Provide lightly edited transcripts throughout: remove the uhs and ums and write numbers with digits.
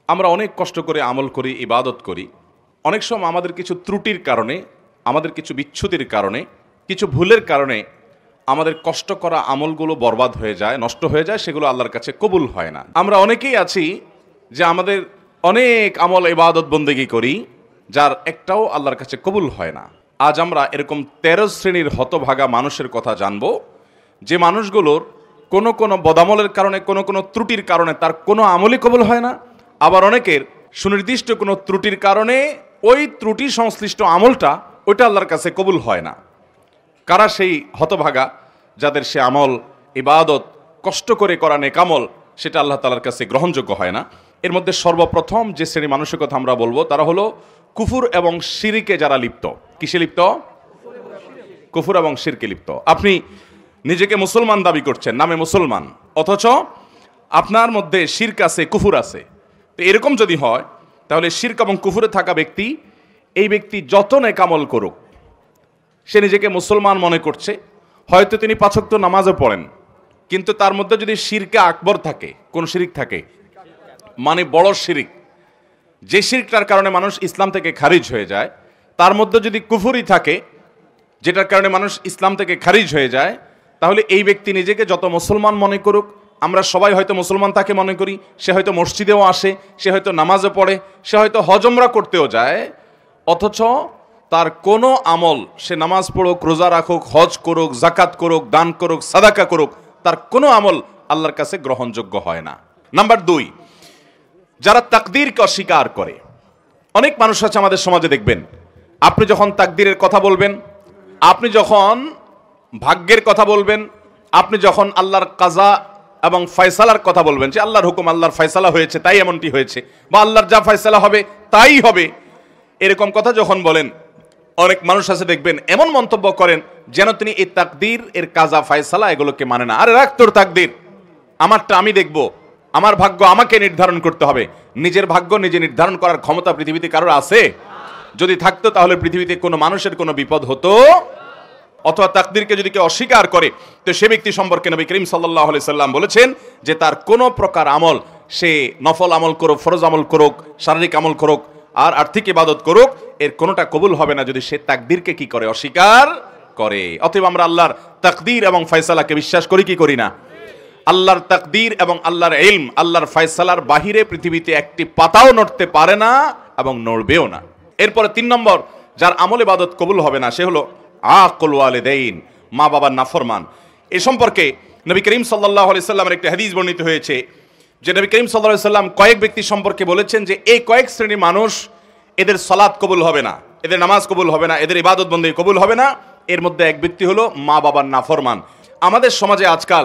আমরা অনেক কষ্ট করে আমল করি, ইবাদত করি। অনেক সময় আমাদের কিছু ত্রুটির কারণে, আমাদের কিছু বিচ্যুতির কারণে, কিছু ভুলের কারণে আমাদের কষ্ট করা আমলগুলো বরবাদ হয়ে যায়, নষ্ট হয়ে যায়, সেগুলো আল্লাহর কাছে কবুল হয় না। আমরা অনেকেই আছি যে আমাদের অনেক আমল ইবাদত বন্দেগী করি, যার একটাও আল্লাহর কাছে কবুল হয় না। আজ আমরা এরকম 13 শ্রেণীর হতভাগা মানুষের কথা জানবো, যে মানুষগুলোর কোনো কোনো বদামলের কারণে, কোনো কোনো ত্রুটির কারণে তার কোনো আমলই কবুল হয় না। আবার অনেকের সুনির্দিষ্ট কোনো ত্রুটির কারণে ওই ত্রুটি সংশ্লিষ্ট আমলটা ওইটা আল্লাহর কাছে কবুল হয় না। কারা সেই হতভাগা যাদের সে আমল ইবাদত কষ্ট করে করা নেকামল সেটা আল্লাহ তাআলার কাছে গ্রহণযোগ্য হয় না? এর মধ্যে সর্বপ্রথম যে শ্রেণী মানুষের কথা আমরা বলবো তারা হলো কুফর এবং শিরকে যারা লিপ্ত। কিসে লিপ্ত? কুফর এবং শিরকে লিপ্ত। আপনি নিজেকে মুসলমান দাবি করছেন, নামে মুসলমান, অথচ আপনার মধ্যে শিরক আছে, কুফর আছে। তো এরকম যদি হয় তাহলে শিরক এবং কুফরে থাকা ব্যক্তি, এই ব্যক্তি যত নেকামল করুক, সে নিজেকে মুসলমান মনে করছে, হয়তো তিনি 5 ওয়াক্ত নামাজও পড়েন, কিন্তু তার মধ্যে যদি শিরকে আকবর থাকে, কোন শিরিক থাকে, মানে বড় শিরিক, যে শিরকটার কারণে মানুষ ইসলাম থেকে খারিজ হয়ে যায়, তার মধ্যে যদি কুফরই থাকে যেটার কারণে মানুষ ইসলাম থেকে খারিজ হয়ে যায়, তাহলে এই ব্যক্তি নিজেকে যত মুসলমান মনে করুক, আমরা সবাই হয়তো মুসলমান তাকে মনে করি, সে হয়তো মসজিদেও আসে, সে হয়তো নামাজও পড়ে, সে হয়তো হজ উমরা করতেও যায়, অথচ তার কোনো আমল, সে নামাজ পড়ুক, রোজা রাখুক, হজ করুক, জাকাত করুক, দান করুক, সাদাকা করুক, তার কোনো আমল আল্লাহর কাছে গ্রহণযোগ্য হয় না। নাম্বার 2, যারা তাকদীরকে অস্বীকার করে। অনেক মানুষ আছে আমাদের সমাজে, দেখবেন আপনি যখন তাকদীরের কথা বলবেন, আপনি যখন ভাগ্যের কথা বলবেন, আপনি যখন আল্লাহর কাজা এবং ফয়সালার কথা বলবেন, যে আল্লাহর হুকুম, আল্লাহর ফয়সালা হয়েছে তাই এমনটি হয়েছে, বা আল্লাহর যা ফয়সালা হবে তাই হবে, এরকম কথা যখন বলেন, অনেক মানুষ আছে দেখবেন এমন মন্তব্য করেন যেন তিনি এই তাকদীর এর কাজা ফয়সালা এগুলোকে মানে না। আরে রাখ তোর তাকদীর, আমারটা আমি দেখব, আমার ভাগ্য আমাকে নির্ধারণ করতে হবে। নিজের ভাগ্য নিজে নির্ধারণ করার ক্ষমতা পৃথিবীতে কারোর আছে? যদি থাকতো তাহলে পৃথিবীতে কোনো মানুষের কোনো বিপদ হতো। অথবা তাকদীরকে যদি কেউ অস্বীকার করে, তো সে ব্যক্তি সম্পর্কে নবী করিম সাল্লাল্লাহু আলাইহি সাল্লাম বলেছেন যে তার কোনো প্রকার আমল, সে নফল আমল করুক, ফরজ আমল করুক, শারীরিক আমল করুক, আর আর্থিক ইবাদত করুক, এর কোনোটা কবুল হবে না যদি সে তাকদীরকে কি করে? অস্বীকার করে। অতএব আমরা আল্লাহর তাকদীর এবং ফয়সালাকে বিশ্বাস করি কি করি না? আল্লাহর তাকদীর এবং আল্লাহর ইলম, আল্লাহর ফয়সালার বাহিরে পৃথিবীতে একটি পাতাও নড়তে পারে না এবং নড়বেও না। এরপরে 3 নম্বর, যার আমল ইবাদত কবুল হবে না, সে হলো আকুল ওয়ালিদাইন, মা বাবার নাফরমান। এ সম্পর্কে নবী করিম সাল্লাল্লাহু আলাইহি সাল্লামের একটা হাদিস বর্ণিত হয়েছে যে নবী করিম সাল্লাল্লাহু আলাইহি সাল্লাম কয়েক ব্যক্তি সম্পর্কে বলেছেন যে এই কয়েক শ্রেণীর মানুষ, এদের সালাত কবুল হবে না, এদের নামাজ কবুল হবে না, এদের ইবাদত বন্দেগী কবুল হবে না। এর মধ্যে এক ব্যক্তি হলো মা বাবার নাফরমান। আমাদের সমাজে আজকাল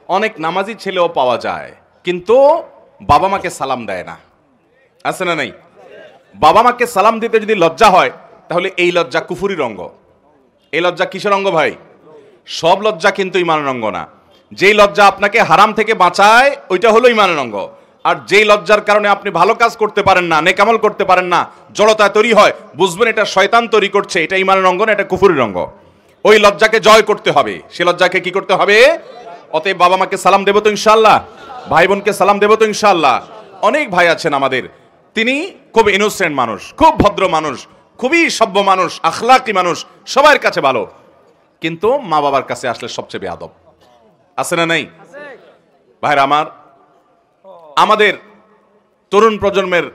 অনেক নামাজি ছেলেও পাওয়া যায়, কিন্তু বাবা মাকে সালাম দেয় না। আছে না নাই? বাবা মাকে সালাম দিতে যদি লজ্জা হয়, তাহলে এই লজ্জা কুফুরির অঙ্গ। এই লজ্জা কিসের অঙ্গ ভাই? সব লজ্জা কিন্তু ইমানের অঙ্গ না। যেই লজ্জা আপনাকে হারাম থেকে বাঁচায়, ওইটা হলো ইমানের অঙ্গ। আর যেই লজ্জার কারণে আপনি ভালো কাজ করতে পারেন না, নেকামল করতে পারেন না, জড়তা তৈরি হয়, বুঝবেন এটা শয়তান তৈরি করছে, এটা ইমানের অঙ্গ না, এটা কুফুরির অঙ্গ। ওই লজ্জাকে জয় করতে হবে, সে লজ্জাকে কি করতে হবে? অতএব বাবা মাকে সালাম দেব তো ইনশাআল্লাহ, ভাই বোনকে সালাম দেব তো ইনশাআল্লাহ। অনেক ভাই আছেন আমাদের, তিনি খুব ইনোসেন্ট মানুষ, খুব ভদ্র মানুষ, খুবই সভ্য মানুষ, আখলাকি মানুষ, সবার কাছে ভালো, কিন্তু মা বাবার কাছে আসলে সবচেয়ে বেয়াদব। আছে না নাই? ভাইরা আমার, আমাদের তরুণ প্রজন্মের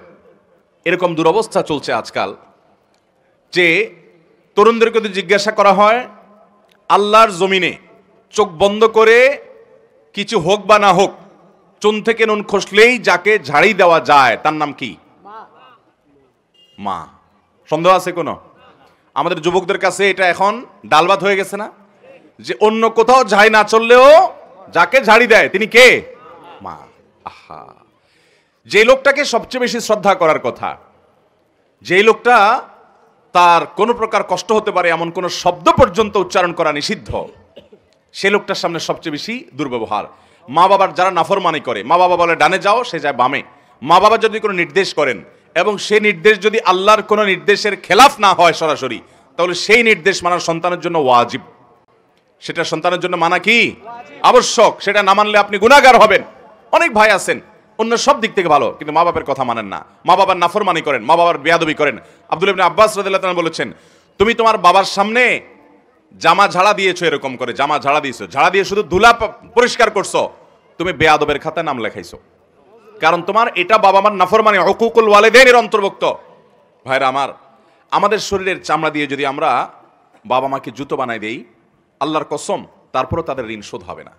এরকম দুরবস্থা চলছে আজকাল যে তরুণদেরকে যদি জিজ্ঞাসা করা হয়, আল্লাহর জমিনে চোখ বন্ধ করে কিছু হোক বা না হোক, চুন থেকে নুন খসলেই যাকে ঝাড়ি দেওয়া যায় তার নাম কি? মা। সন্দেহ আছে কোনো? আমাদের যুবকদের কাছে এটা এখন ডাল ভাত হয়ে গেছে না, যে অন্য কোথাও ঝাড়ি না চললেও যাকে ঝাড়ি দেয় তিনি কে? মা। আহা, যে লোকটাকে সবচেয়ে বেশি শ্রদ্ধা করার কথা, যে লোকটা তার কোনো প্রকার কষ্ট হতে পারে এমন কোনো শব্দ পর্যন্ত উচ্চারণ করা নিষিদ্ধ, সে লোকটার সামনে সবচেয়ে বেশি দুর্ব্যবহার। মা বাবার যারা নাফরমানি করে, মা বাবা বলে ডানে যাও, সে যায় বামে। মা বাবা যদি কোনো নির্দেশ করেন এবং সেই নির্দেশ যদি আল্লাহর কোনো নির্দেশের খেলাফ না হয় সরাসরি, তাহলে সেই নির্দেশ মানা সন্তানের জন্য ওয়াজিব। সেটা সন্তানের জন্য মানা কি? আবশ্যক। সেটা না মানলে আপনি গুনাহগার হবেন। অনেক ভাই আছেন, অন্য সব দিক থেকে ভালো, কিন্তু মা বাবার কথা মানেন না, মা বাবার নাফরমানি করেন, মা বাবার বেয়াদবি করেন। আব্দুল্লাহ ইবনে আব্বাস রাদিয়াল্লাহু তাআলা বলেছেন, তুমি তোমার বাবার সামনে জামা ঝাড়া দিয়েছো, এরকম করে জামা ঝাড়া দিয়েছো, ঝাড়া দিয়ে শুধু ধুলা পরিষ্কার করছো, তুমি বেয়াদবের খাতায় নাম লেখাইছো, কারণ তোমার এটা বাবা মার নাফরমানি, হুকুকুল ওয়ালিদাইনের অন্তর্ভুক্ত। ভাইরা আমার, আমাদের শরীরের চামড়া দিয়ে যদি আমরা বাবা মাকে জুতো বানাই দেই, আল্লাহর কসম তারপরও তাদের ঋণ শোধ হবে না।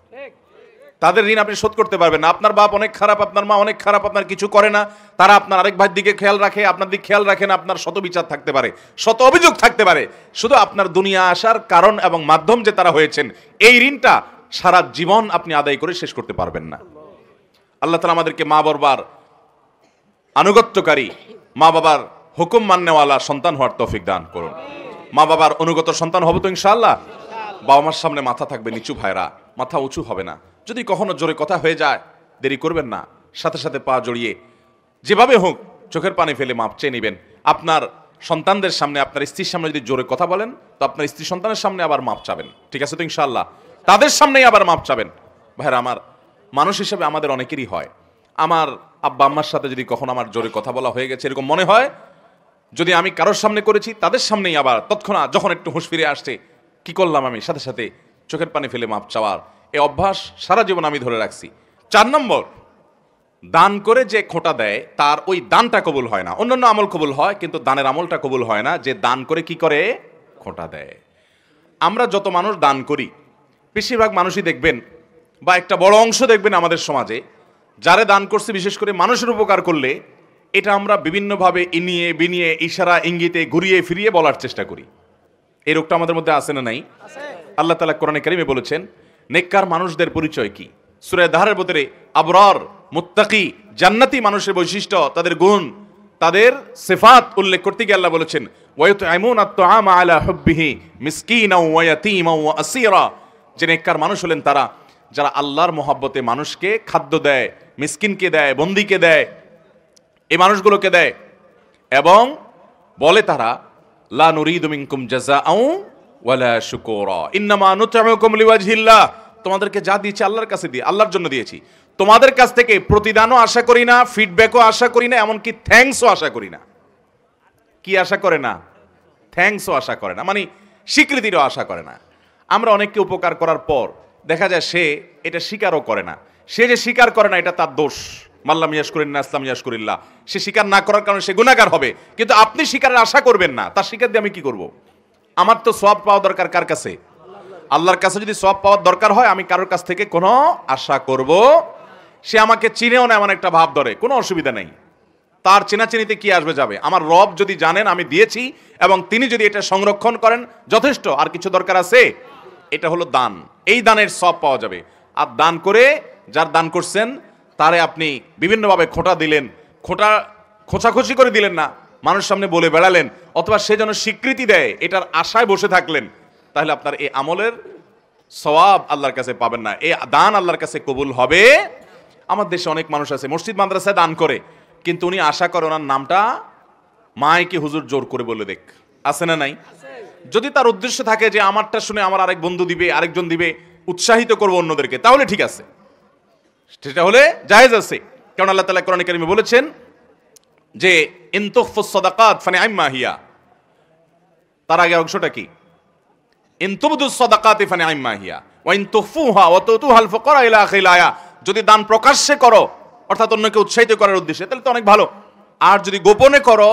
তাদের ঋণ আপনি শোধ করতে পারবেন না। আপনার বাপ অনেক খারাপ, আপনার মা অনেক খারাপ, আপনার কিছু করে না, তারা আপনার আরেক ভাইয়ের দিকে খেয়াল রাখে, আপনার দিকে খেয়াল রাখে না, আপনার শত বিচার থাকতে পারে, শত অভিযোগ থাকতে পারে, শুধু আপনার দুনিয়া আসার কারণ এবং মাধ্যম যে তারা হয়েছেন, এই ঋণটা সারা জীবন আপনি আদায় করে শেষ করতে পারবেন না। আল্লাহ তাআলা আমাদেরকে মা বাবার আনুগত্যকারী, মা বাবার হুকুম মাননেওয়ালা সন্তান হওয়ার তৌফিক দান করুন। মা বাবার অনুগত সন্তান হব তো ইনশাআল্লাহ। বাবা মার সামনে মাথা থাকবে নিচু, ভাইরা মাথা উঁচু হবে না। যদি কখনো জোরে কথা হয়ে যায়, দেরি করবেন না, সাথে সাথে পা জড়িয়ে যেভাবে হোক চোখের পানি ফেলে মাপ চেয়ে নেবেন। আপনার সন্তানদের সামনে, আপনার স্ত্রীর সামনে যদি জোরে কথা বলেন, তো আপনার স্ত্রী সন্তানের সামনে আবার মাপ চাবেন, ঠিক আছে তো ইনশাআল্লাহ? তাদের সামনেই আবার মাপ চাবেন। ভাইরা আমার, মানুষ হিসেবে আমাদের অনেকেরই হয়, আমার আব্বা আম্মার সাথে যদি কখনো আমার জোরে কথা বলা হয়ে গেছে, এরকম মনে হয় যদি আমি কারোর সামনে করেছি, তাদের সামনেই আবার তৎক্ষণাৎ যখন একটু হুঁশ ফিরে আসছে, কি করলাম আমি, সাথে সাথে চোখের পানি ফেলে মাপ চাওয়ার এই অভ্যাস সারা জীবন আমি ধরে রাখছি। 4 নম্বর, দান করে যে খোঁটা দেয় তার ওই দানটা কবুল হয় না। অন্যান্য আমল কবুল হয়, কিন্তু দানের আমলটা কবুল হয় না, যে দান করে কি করে খোঁটা দেয়। আমরা যত মানুষ দান করি, বেশিরভাগ মানুষই দেখবেন, বা একটা বড় অংশ দেখবেন আমাদের সমাজে, যারে দান করছে, বিশেষ করে মানুষের উপকার করলে, এটা আমরা বিভিন্নভাবে ইনিয়ে বিনিয়ে, ইশারা ইঙ্গিতে ঘুরিয়ে ফিরিয়ে বলার চেষ্টা করি। এই রোগটা আমাদের মধ্যে আছে না নাই? আল্লাহ তাআলা কোরআনে কারিমে বলেছেন, নেককার মানুষদের পরিচয় কি? সূরা দাহরের ভিতরে আবরার, মুত্তাকি, জান্নাতি মানুষের বৈশিষ্ট্য, তাদের গুণ, তাদের সিফাত উল্লেখ করতে গিয়ে আল্লাহ বলেছেন, ওয়ায়ুতঈমুনা আত-তাআমা আলা হুব্বিহি মিসকিনাও ওয়া ইয়াতীমাও ওয়া আসীরা। যে নেককার মানুষ হলেন তারা যারা আল্লাহর মহব্বতে মানুষকে খাদ্য দেয়, মিসকিনকে দেয়, বন্দীকে দেয়, এই মানুষগুলোকে দেয়, এবং বলে তারা, লা নুরিদু মিনকুম জাযাআও ওয়ালা শুকুরা ইন্নামা নুতঈমুকুম লিওয়াজহিল্লাহ। তোমাদেরকে যা দিয়েছি আল্লাহর কাছে দিয়ে, আল্লাহর জন্য দিয়েছি, তোমাদের কাছ থেকে প্রতিদানও আশা করি না, ফিডব্যাকও আশা করি না, এমনকি থ্যাঙ্কসও আশা করি না। কি আশা করে না? থ্যাঙ্কসও আশা করে না, মানে স্বীকৃতিরও আশা করে না। আমরা অনেককে উপকার করার পর দেখা যায় সে এটা স্বীকারও করে না। সে যে স্বীকার করে না, এটা তার দোষ। মাল্লাম ইয়াশকুরিন্না আসলাম ইয়াশকুরিল্লাহ। সে স্বীকার না করার কারণে সে গুনাহগার হবে, কিন্তু আপনি স্বীকারের আশা করবেন না। তার স্বীকার দিয়ে আমি কি করব? আমার তো সওয়াব পাওয়া দরকার কার কাছে? আল্লাহর কাছে। যদি সওয়াব পাওয়ার দরকার হয়, আমি কারোর কাছ থেকে কোনো আশা করব? সে আমাকে চিনেও না এমন একটা ভাব ধরে, কোনো অসুবিধা নেই। তার চেনাচেনিতে কি আসবে যাবে? আমার রব যদি জানেন আমি দিয়েছি এবং তিনি যদি এটা সংরক্ষণ করেন, যথেষ্ট। আর কিছু দরকার আছে? এটা হলো দান। এই দানের সওয়াব পাওয়া যাবে। আর দান করে যার দান করছেন তারে আপনি বিভিন্নভাবে খোঁটা দিলেন, খোঁচাখুচি করে দিলেন না, মানুষ সামনে বলে বেড়ালেন, অথবা সে যেন স্বীকৃতি দেয় এটার আশায় বসে থাকলেন, তাহলে আপনার এই আমলের সওয়াব আল্লাহর কাছে পাবেন না। এই দান আল্লাহর কাছে কবুল হবে। আমার দেশে অনেক মানুষ আছে মসজিদ মাদ্রাসায় দান করে, কিন্তু উনি আশা করে ওনার নামটা মাইকে হুজুর জোর করে বলে দেখ। আছে না নাই? যদি তার উদ্দেশ্য থাকে যে আমারটা শুনে আমার আরেক বন্ধু দিবে, আরেকজন দিবে, উৎসাহিত করবো অন্যদেরকে, তাহলে ঠিক আছে, সেটা হলে জায়েজ আছে। কারণ আল্লাহ তাআলা কোরআনে কারিমে বলেছেন যে ইন তুখফুস সাদাকাত ফানিআম্মা হিয়া। তার আগে অংশটা কি? ইন তুবদুস সাদাকাতি ফানিআম্মা হিয়া ওয়া ইন তুখফুহা ওয়া তুতুহাল ফুকারা ইলা আখিল আয়া। যদি দান প্রকাশ্যে করো, অর্থাৎ অন্যকে উৎসাহিত করার উদ্দেশ্যে, তাহলে তো অনেক ভালো। আর যদি গোপনে করো,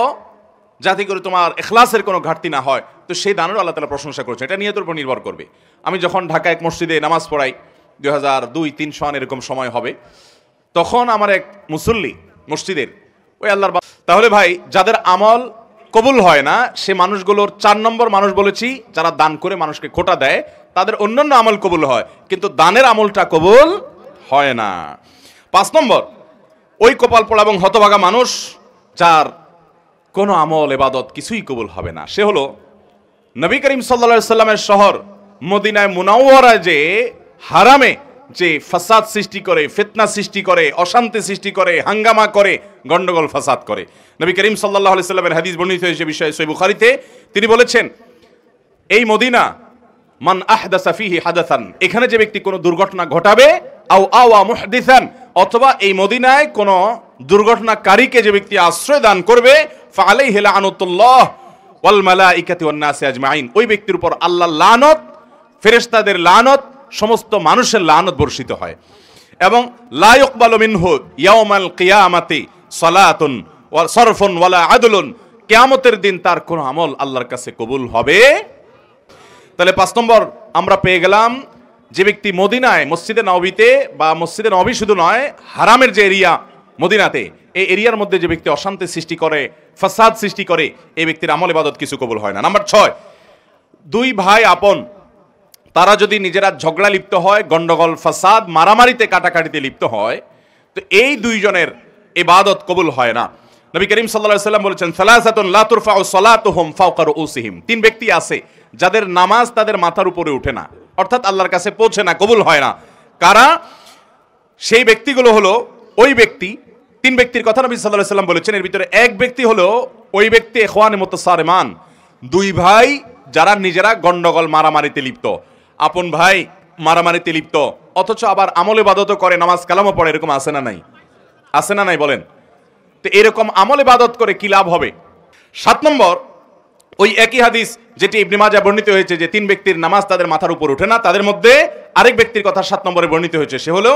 যাতে করে তোমার ইখলাসের কোনো ঘাটতি না হয়, তো সেই দানেরও আল্লাহ তাআলা প্রশংসা করেছেন। এটা নিয়তের উপর নির্ভর করবে। আমি যখন ঢাকা এক মসজিদে নামাজ পড়াই, 2002-03 সন এরকম সময় হবে, তখন আমার এক মুসল্লি মসজিদের, ওই আল্লাহর, তাহলে ভাই যাদের আমল কবুল হয় না, সে মানুষগুলোর 4 নম্বর মানুষ বলেছি, যারা দান করে মানুষকে খোঁটা দেয়, তাদের অন্যান্য আমল কবুল হয়, কিন্তু দানের আমলটা কবুল হয় না। 5 নম্বর, ওই কপাল পোড়া এবং হতভাগা মানুষ যার কোনো আমল ইবাদত কিছুই কবুল হবে না। সে হলো নবী করিম সাল্লাল্লাহু আলাইহি সাল্লামের শহর মদিনায় মুনাওয়ারায় যে হারামে যে ফাসাদ সৃষ্টি করে, ফিতনা সৃষ্টি করে, অশান্তি সৃষ্টি করে, হাঙ্গামা করে, গন্ডগোল ফাসাদ করে। নবী করিম সাল্লাল্লাহু আলাইহি সাল্লামের হাদিস বর্ণিত হয়েছে বিষয়ে সহিহ বুখারীতে। তিনি বলেছেন, এই মদিনা মান আহদাসা ফিহি হাদাসান, এখানে যে ব্যক্তি কোনো দুর্ঘটনা ঘটাবে, আও আওয়া মুহদিসান, অথবা এই মদিনায় কোন দুর্ঘটনাকারীকে যে ব্যক্তি আশ্রয় দান করবে, ফাআলাইহি লাআনাতুল্লাহ ওয়াল মালাইকাতি ওয়ান নাসি আজমাইন, ওই ব্যক্তির উপর আল্লাহর লানত, ফেরেশতাদের লানত, সমস্ত মানুষের লানত বর্ষিত হয়। এবং লা ইকবালু মিনহু ইয়াউমাল কিয়ামাতি সালাতুন ওয়া সরফুন ওয়ালা আদলুন, কিয়ামতের দিন তার কোন আমল আল্লাহর কাছে কবুল হবে। তাহলে 5 নম্বর আমরা পেয়ে গেলাম, যে ব্যক্তি মদিনায় মসজিদে নববীতে, বা মসজিদে নববী শুধু নয়, হারামের যে এরিয়া মদিনাতে, এই এরিয়ার মধ্যে যে ব্যক্তি অশান্তি সৃষ্টি করে, ফাসাদ সৃষ্টি করে, এই ব্যক্তির আমল ইবাদত কিছু কবুল হয় না। নাম্বার 6, 2 ভাই আপন, তারা যদি নিজেরা ঝগড়া লিপ্ত হয়, গন্ডগোল, ফাসাদ, মারামারিতে, কাটাকাটিতে লিপ্ত হয়, তো এই 2 জনের ইবাদত কবুল হয় না। নবী করিম সাল্লাল্লাহু আলাইহি ওয়াসাল্লাম বলেছেন, সালাসাতুন লা তুরফাউ সালাতুহুম ফাওকা রুউসিহিম, 3 ব্যক্তি আছে যাদের নামাজ তাদের মাথার উপরে ওঠে না, অর্থাৎ আল্লাহর কাছে পৌঁছে না, কবুল হয় না। কারা? সেই ব্যক্তিগুলো হলো ওই ব্যক্তি, 3 ব্যক্তির কথা নবী সাল্লাল্লাহু আলাইহি ওয়াসাল্লাম বলেছেন। এর ভিতরে এক ব্যক্তি হলো ওই ব্যক্তি ইখওয়ানে মুতাসারিমান, 2 ভাই যারা নিজেরা গন্ডগোল, মারামারিতে লিপ্ত, আপন ভাই মারামারিতে লিপ্ত, অথচ আবার আমল ইবাদতও করে, নামাজ কালামও পড়ে, এরকম আছে না নাই? আছে না নাই বলেন? তো এরকম আমল ইবাদত করে কি লাভ হবে? 7 নম্বর, ওই একই হাদিস যেটি ইবনে মাজাহ বর্ণিত হয়েছে, যে 3 ব্যক্তির নামাজ তাদের মাথার উপর ওঠে না, তাদের মধ্যে আরেক ব্যক্তির কথা 7 নম্বরে বর্ণিত হয়েছে। সে হলো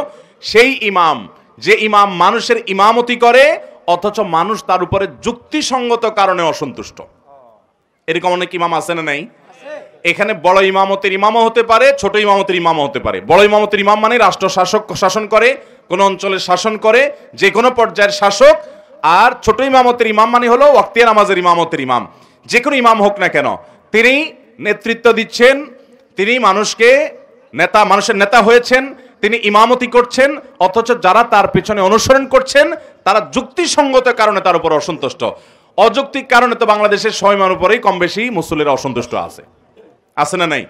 সেই ইমাম, যে ইমাম মানুষের ইমামতি করে অথচ মানুষ তার উপরে যুক্তিসঙ্গত কারণে অসন্তুষ্ট। এরকম অনেক ইমাম আছে না নাই? এখানে বড় ইমামতের ইমামও হতে পারে, ছোট ইমামতের ইমামও হতে পারে। বড় ইমামতের ইমাম মানে রাষ্ট্র শাসক, শাসন করে, কোন অঞ্চলের শাসন করে, যে কোনো পর্যায়ের শাসক। আর ছোট ইমামতের ইমাম মানে হলো ওয়াক্তিয়া নামাজের ইমামতের ইমাম। যে কোনো ইমাম হোক না কেন, তিনি নেতৃত্ব দিচ্ছেন, তিনি মানুষের নেতা হয়েছেন, তিনি ইমামতি করছেন, অথচ যারা তার পিছনে অনুসরণ করছেন তারা যুক্তিসঙ্গত কারণে তার উপর অসন্তুষ্ট। অযৌক্তিক কারণে তো বাংলাদেশের সীমার উপরেই কম বেশি মুসল্লিরা অসন্তুষ্ট আছে না নাই?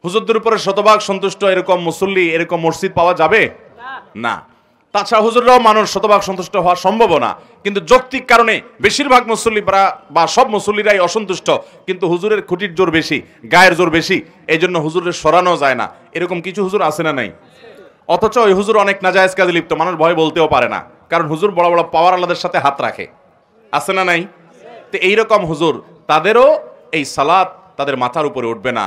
হুজুরদের উপরে শতভাগ সন্তুষ্ট এরকম মুসল্লি, এরকম মসজিদ পাওয়া যাবে না। তাছাড়া হুজুররাও মানুষ শতভাগ সন্তুষ্ট হওয়া সম্ভব না, কিন্তু যৌক্তিক কারণে বেশিরভাগ মুসল্লি বা সব মুসল্লিরাই অসন্তুষ্ট, কিন্তু হুজুরের খুঁটির জোর বেশি, গায়ের জোর বেশি, এই জন্য হুজুরের সরানো যায় না। এরকম কিছু হুজুর আছে না নাই? অথচ ওই হুজুর অনেক নাজায়েজ কাজে লিপ্ত, মানুষ ভয় বলতেও পারে না, কারণ হুজুর বড় বড় পাওয়ার আলাদের সাথে হাত রাখে, আছে না নাই? তো এইরকম হুজুর, তাদেরও এই সালাত তাদের মাথার উপরে উঠবে না।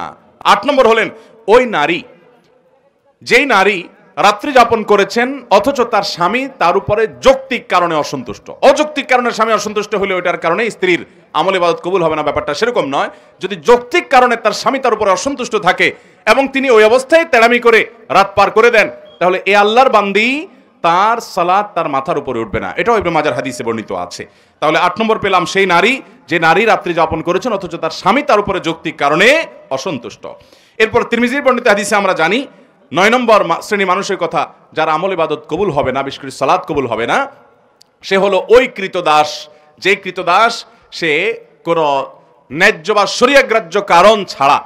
8 নম্বর হলেন ওই নারী, যেই নারী রাত্রি যাপন করেছেন অথচ তার স্বামী তার উপরে যৌক্তিক কারণে অসন্তুষ্ট। অযৌক্তিক কারণে স্বামী অসন্তুষ্ট হলে ওইটার কারণে স্ত্রীর আমল ইবাদত কবুল হবে না, ব্যাপারটা সেরকম নয়। যদি যৌক্তিক কারণে তার স্বামী তার উপরে অসন্তুষ্ট থাকে এবং তিনি ওই অবস্থায় তেড়ামি করে রাত পার করে দেন, তাহলে এ আল্লাহর বান্দি, তার সালাত তার মাথার উপরে উঠবে না। এটাও ইবনে মাজাহর হাদিসে বর্ণিত আছে। তাহলে 8 নম্বর পেলাম সেই নারী, যে নারী রাত্রি যাপন করেছেন অথচ তার স্বামী তার উপরে যৌক্তিক কারণে অসন্তুষ্ট। এরপর তিরমিজির বর্ণিত হাদিসে আমরা জানি 9 নম্বর শ্রেণী মানুষের কথা, যার আমল ইবাদত কবুল হবে না, বিশেষ করে সালাত কবুল হবে না, সে হলো ওই কৃতদাস, যে কৃতদাস সে কোন ন্যায্য বা শরীয়গ্রাহ্য কারণ ছাড়া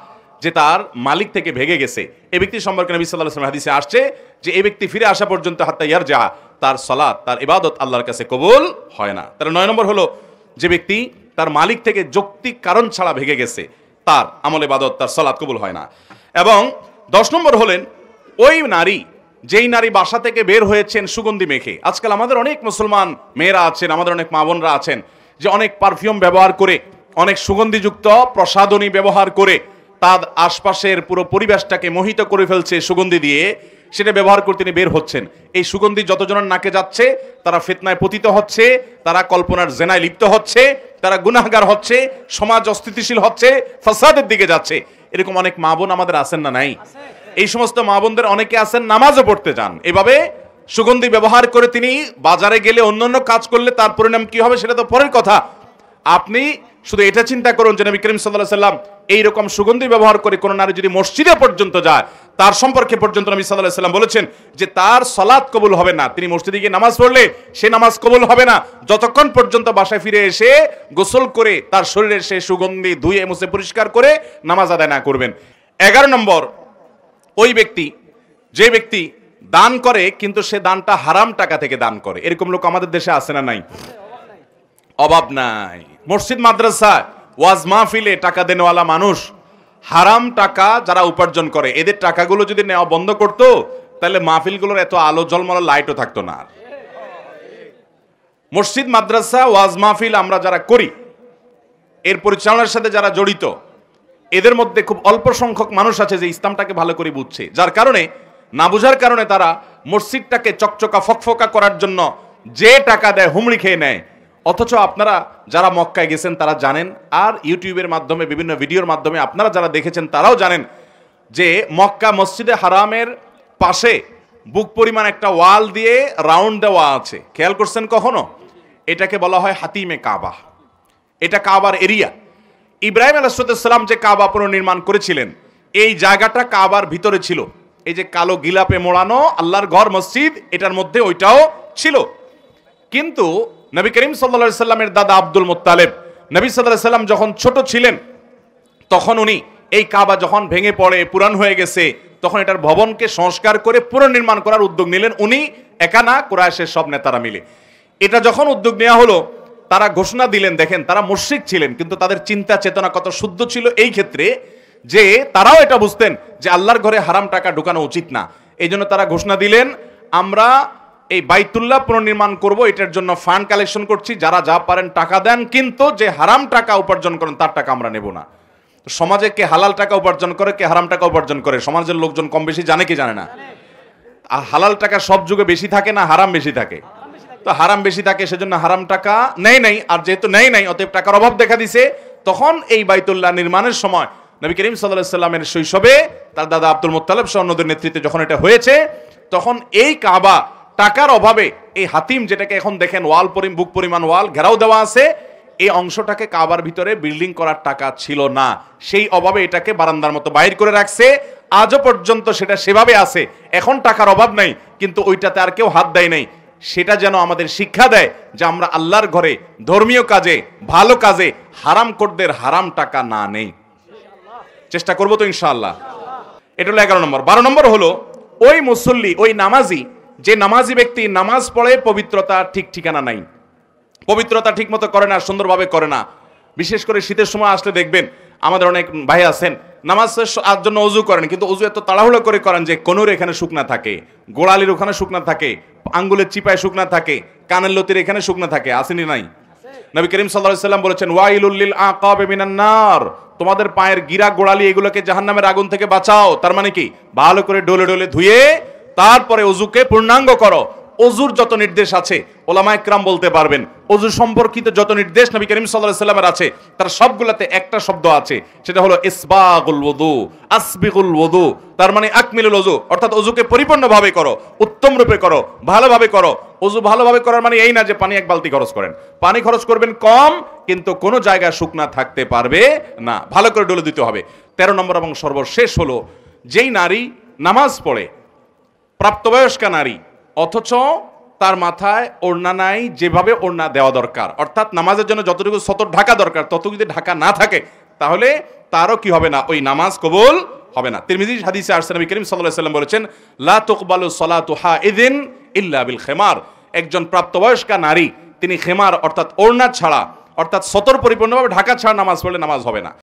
যে তার মালিক থেকে ভেগে গেছে। এই ব্যক্তি সম্পর্কে নবী সাল্লাল্লাহু আলাইহি ওয়াসাল্লাম হাদিসে আসছে যে এই ব্যক্তি ফিরে আসা পর্যন্ত হাত্তা ইয়ারজা, তার সালাত, তার ইবাদত আল্লাহর কাছে কবুল হয় না। তার 9 নম্বর হলো যে ব্যক্তি তার মালিক থেকে যৌক্তিক কারণ ছাড়া ভেগে গেছে, তার আমল ইবাদত, তার সালাত কবুল হয় না। এবং 10 নম্বর হলেন ওই নারী, যেই নারী বাসা থেকে বের হয়েছেন সুগন্ধি মেখে। আজকাল আমাদের অনেক মুসলমান মেয়েরা আছেন, আমাদের অনেক মা বোনরা আছেন, যে অনেক পারফিউম ব্যবহার করে, অনেক সুগন্ধিযুক্ত প্রসাধনী ব্যবহার করে তার আশপাশের পুরো পরিবেশটাকে মোহিত করে ফেলছে সুগন্ধি দিয়ে, সেটা ব্যবহার করে তিনি বের হচ্ছেন। এই সুগন্ধি যতজনের নাকে যাচ্ছে তারা ফিতনায় পতিত হচ্ছে, তারা কল্পনার জেনায় লিপ্ত হচ্ছে, তারা গুনাহগার হচ্ছে, সমাজ অস্থিতিশীল হচ্ছে, ফাসাদের দিকে যাচ্ছে। এরকম অনেক মা বোন আমাদের আছেন না নাই? এই সমস্ত মা বোনদের অনেকে আছেন নামাজও পড়তে যান, এভাবে সুগন্ধি ব্যবহার করে তিনি বাজারে গেলে অন্যান্য কাজ করলে তার পরিণাম কি হবে সেটা তো পরের কথা। আপনি শুধু এটা চিন্তা করুন যে নবী করিম সাল্লাল্লাহু আলাইহি ওয়াসাল্লাম এইরকম সুগন্ধি ব্যবহার করে কোন নারী যদি মসজিদে পর্যন্ত যায়, তার সম্পর্কে পর্যন্ত নবী সাল্লাল্লাহু আলাইহি ওয়াসাল্লাম বলেছেন যে তার সালাত কবুল হবে না। তিনি মসজিদে গিয়ে নামাজ পড়লে সে নামাজ কবুল হবে না যতক্ষণ পর্যন্ত বাসায় ফিরে এসে গোসল করে তার শরীরের সে সুগন্ধি ধুয়ে মুছে পরিষ্কার করে নামাজ আদায় না করবেন। 11 নম্বর, ওই ব্যক্তি, যে ব্যক্তি দান করে কিন্তু সে দানটা হারাম টাকা থেকে দান করে। এরকম লোক আমাদের দেশে আছে না নাই? অভাব নাই। মসজিদ মাদ্রাসা ওয়াজ মাহফিলে টাকা দেনওয়ালা মানুষ হারাম টাকা যারা উপার্জন করে, এদের টাকাগুলো যদি নেওয়া বন্ধ করতো তাহলে মাহফিলগুলোর এত আলো ঝলমল লাইটও থাকতো না। মসজিদ, মাদ্রাসা, ওয়াজ মাহফিল আমরা যারা করি, এর পরিচালনার সাথে যারা জড়িত, এদের মধ্যে খুব অল্প সংখ্যক মানুষ আছে যে ইসলামটাকে ভালো করে বুঝছে, যার কারণে না বুঝার কারণে তারা মসজিদটাকে চকচকা ফকফকা করার জন্য যে টাকা দেয় হুমড়ি খেয়ে নেয়। অথচ আপনারা যারা মক্কায় গেছেন তারা জানেন, আর ইউটিউবের মাধ্যমে বিভিন্ন ভিডিওর মাধ্যমে আপনারা যারা দেখেছেন তারাও জানেন যে মক্কা মসজিদে হারামের পাশে বুক পরিমাণ একটা ওয়াল দিয়ে রাউন্ড দেওয়া আছে। খেয়াল করছেন কখনো? এটাকে বলা হয় হাতিমে কাবা। এটা কাবার এরিয়া। ইব্রাহিম আলাইহিস সালাম যে কাবা পুনর্নির্মাণ করেছিলেন, এই জায়গাটা কাবার ভিতরে ছিল। এই যে কালো গিলাপে মোড়ানো আল্লাহর ঘর মসজিদ, এটার মধ্যে ওইটাও ছিল। কিন্তু নবী করিম সাল্লাল্লাহু আলাইহি সাল্লামের দাদা আব্দুল মুত্তালিব, নবী সাল্লাল্লাহু আলাইহি সাল্লাম যখন ছোট ছিলেন, তখন উনি এই কাবা যখন ভেঙে পড়ে পুরান হয়ে গেছে, তখন এটার ভবনকে সংস্কার করে পুনর্নির্মাণ করার উদ্যোগ নিলেন। উনি একা না, কুরাইশের সব নেতারা মিলে। এটা যখন উদ্যোগ নেওয়া হলো, তারা ঘোষণা দিলেন, দেখেন তারা মুশরিক ছিলেন কিন্তু তাদের চিন্তা চেতনা কত শুদ্ধ ছিল এই ক্ষেত্রে, যে তারাও এটা বুঝতেন যে আল্লাহর ঘরে হারাম টাকা ঢুকানো উচিত না। এই জন্য তারা ঘোষণা দিলেন, আমরা এই বাইতুল্লাহ পুনর্নির্মাণ করব, এটার জন্য ফান্ড কালেকশন করছি, যারা যা পারেন টাকা দেন, কিন্তু যে হারাম টাকা উপার্জন করেন তার টাকা আমরা নেব না। সমাজে কে হালাল টাকা উপার্জন করে, কে হারাম টাকা উপার্জন করে, সমাজের লোকজন কম বেশি জানে কি জানে না? আর হালাল টাকা সব যুগে বেশি থাকে না হারাম বেশি থাকে? তো হারাম বেশি থাকে, সেজন্য হারাম টাকা নেই নাই। আর যেহেতু নেই নাই, অতএব টাকার অভাব দেখা দিছে। তখন এই বাইতুল্লাহ নির্মাণের সময় নবী করিম সাল্লাল্লাহু আলাইহি সাল্লামের শৈশবে তার দাদা আব্দুল মুত্তালিব সহ অন্যদের নেতৃত্বে যখন এটা হয়েছে, তখন এই কাবা টাকার অভাবে, এই হাতিম যেটাকে এখন দেখেন ওয়াল বুক পরিমাণ ওয়াল ঘেরাও দেওয়া আছে, এই অংশটাকে কাবার ভিতরে বিল্ডিং করার টাকা ছিল না। সেই অভাবে এটাকে বারান্দার মতো বাইর করে রাখছে। আজও পর্যন্ত সেটা সেভাবে আছে। এখন টাকার অভাব নাই, কিন্তু ওইটাতে আর কেউ হাত দেয় নাই। সেটা যেন আমাদের শিক্ষা দেয় যে আমরা আল্লাহর ঘরে ধর্মীয় কাজে, ভালো কাজে হারাম করদের হারাম টাকা না নেই। চেষ্টা করবো তো ইনশাআল্লাহ। এটা হলো 11 নম্বর। 12 নম্বর হলো ওই মুসল্লি, ওই নামাজি, যে নামাজি ব্যক্তি নামাজ পড়ে পবিত্রতা ঠিক ঠিকানা নাই, পবিত্রতা ঠিক মতো করে না, সুন্দরভাবে করে না। বিশেষ করে শীতের সময় আসলে দেখবেন আমাদের অনেক ভাই আছেন নামাজের জন্য অজু করেন, কিন্তু অজু এত তাড়াহুড়ো করে করেন যে কোনোর এখানে শুকনা থাকে, গোড়ালির ওখানে শুকনা থাকে, আঙ্গুলের চিপায় শুকনা থাকে, কানের লতির এখানে শুকনা থাকে। আসেনি নাই? নবী করিম সাল্লাল্লাহু আলাইহি সাল্লাম বলেছেন, ওয়াইলুল লিল আকাব মিনান নার, তোমাদের পায়ের গিরা গোড়ালি এগুলোকে জাহান্নামের আগুন থেকে বাঁচাও। তার মানে কি? ভালো করে ডলে ডলে ধুয়ে তারপরে অজুকে পূর্ণাঙ্গ করো। অজুর যত নির্দেশ আছে ওলামায়ে কেরাম বলতে পারবেন, অজু সম্পর্কিত যত নির্দেশ নবী করিম সাল্লাল্লাহু আলাইহি সাল্লামের আছে, তার সবগুলাতে একটা শব্দ আছে, সেটা হলো ইসবাগুল ওযু, আসবিগুল ওযু। তার মানে আকমিলুল ওযু, অর্থাৎ অজুকে পরিপূর্ণভাবে করো, উত্তম রূপে করো, ভালোভাবে করো। অজু ভালোভাবে করার মানে এই না যে পানি এক বালতি খরচ করেন, পানি খরচ করবেন কম, কিন্তু কোনো জায়গায় শুকনা থাকতে পারবে না, ভালো করে ডলে দিতে হবে। 13 নম্বর এবং সর্বশেষ হলো, যেই নারী নামাজ পড়ে, প্রাপ্তবয়স্কা নারী, অথচ তার মাথায় ওড়না নাই যেভাবে ওড়না দেওয়া দরকার, অর্থাৎ নামাজের জন্য যতটুকু সতর ঢাকা দরকার ততটুকু যদি ঢাকা না থাকে, তাহলে তারও কি হবে না? ওই নামাজ কবুল হবে না। তিরমিজি হাদিসে আসছে, নবী করিম সাল্লাল্লাহু আলাইহি সাল্লাম বলেছেন, লা তুকবালু সালাতু হাইদিন ইল্লা বিল খিমার। একজন প্রাপ্তবয়স্কা নারী তিনি খিমার অর্থাৎ ওড়না ছাড়া, অর্থাৎ সতর পরিপূর্ণভাবে ঢাকা ছাড়া নামাজ পড়লে নামাজ হবে না।